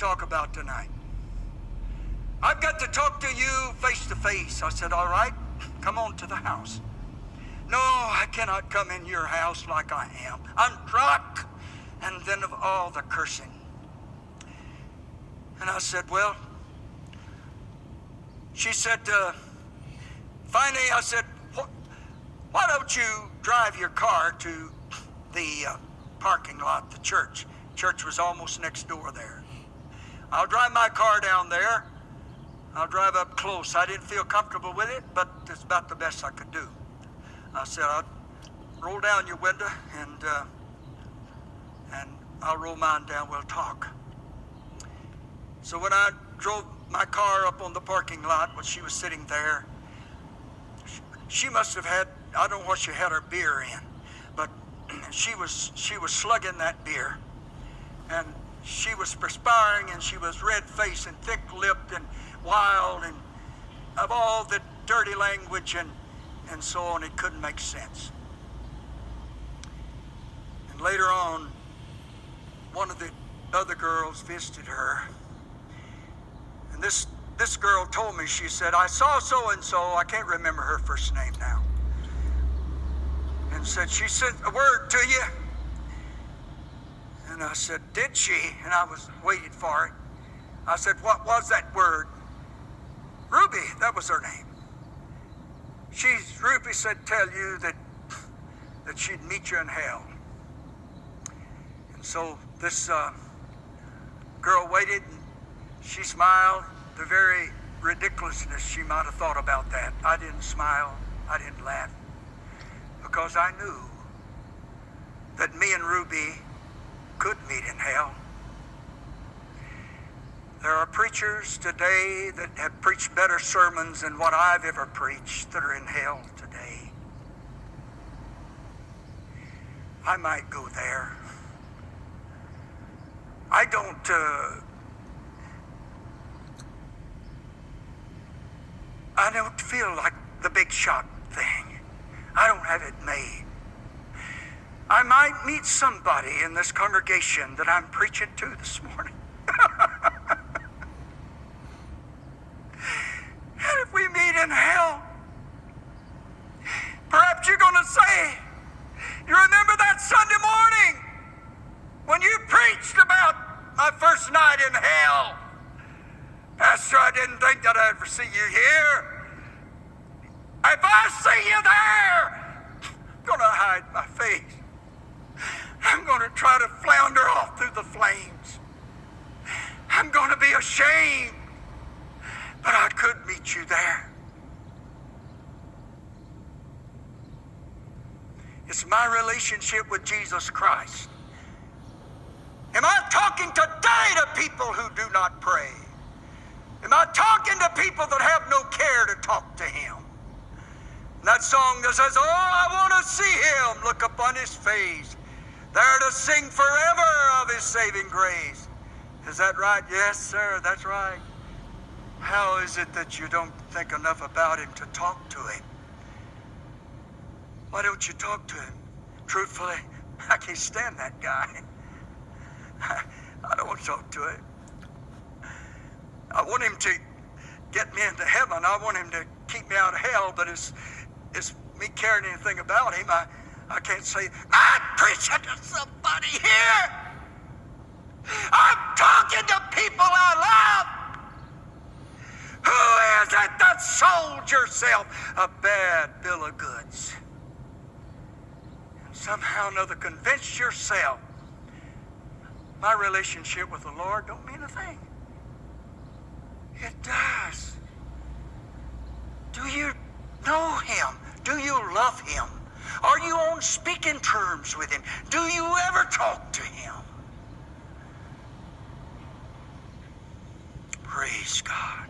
talk about tonight. I've got to talk to you face to face. I said, all right, come on to the house. No, I cannot come in your house like I am. I'm drunk. And then of all the cursing. And I said, well, she said, finally I said, why don't you drive your car to the parking lot, the church. Church was almost next door there. I'll drive my car down there. I'll drive up close. I didn't feel comfortable with it, but it's about the best I could do. I said, I'll roll down your window and I'll roll mine down, we'll talk. So when I drove my car up on the parking lot, when she was sitting there, she must have had, I don't know what she had her beer in, but she was slugging that beer. And she was perspiring, and she was red-faced and thick-lipped and wild and of all the dirty language and so on. It couldn't make sense. And later on, one of the other girls visited her. And this girl told me, she said, I saw so-and-so, I can't remember her first name now, and said, she sent a word to you. And I said, did she? And I was waiting for it. I said, what was that word? Ruby, that was her name. Ruby said, tell you that she'd meet you in hell. And so this girl waited, and she smiled. The very ridiculousness she might have thought about that. I didn't smile. I didn't laugh. Because I knew that me and Ruby could meet in hell. There are preachers today that have preached better sermons than what I've ever preached that are in hell today. I might go there. I don't feel like the big shot thing. I don't have it made. I might meet somebody in this congregation that I'm preaching to this morning. And if we meet in hell, perhaps you're going to say, you remember that Sunday morning when you preached about my first night in hell? Pastor, I didn't think that I'd ever see you here. If I see you there, I'm going to hide my face. I'm going to try to flounder off through the flames. I'm going to be ashamed, but I could meet you there. It's my relationship with Jesus Christ. Am I talking today to people who do not pray? Am I talking to people that have no care to talk to Him? And that song that says, oh, I want to see Him, look upon His face, there to sing forever of His saving grace. Is that right? Yes, sir, that's right. How is it that you don't think enough about Him to talk to Him? Why don't you talk to Him? Truthfully, I can't stand that guy. I don't want to talk to Him. I want Him to get me into heaven. I want Him to keep me out of hell, but it's me caring anything about Him. I can't say, I'm preaching to somebody here. I'm talking to people I love. Who is it that sold yourself a bad bill of goods? And somehow or another convince yourself my relationship with the Lord don't mean a thing. It does. Do you know Him? Do you love Him? Are you on speaking terms with Him? Do you ever talk to Him? Praise God.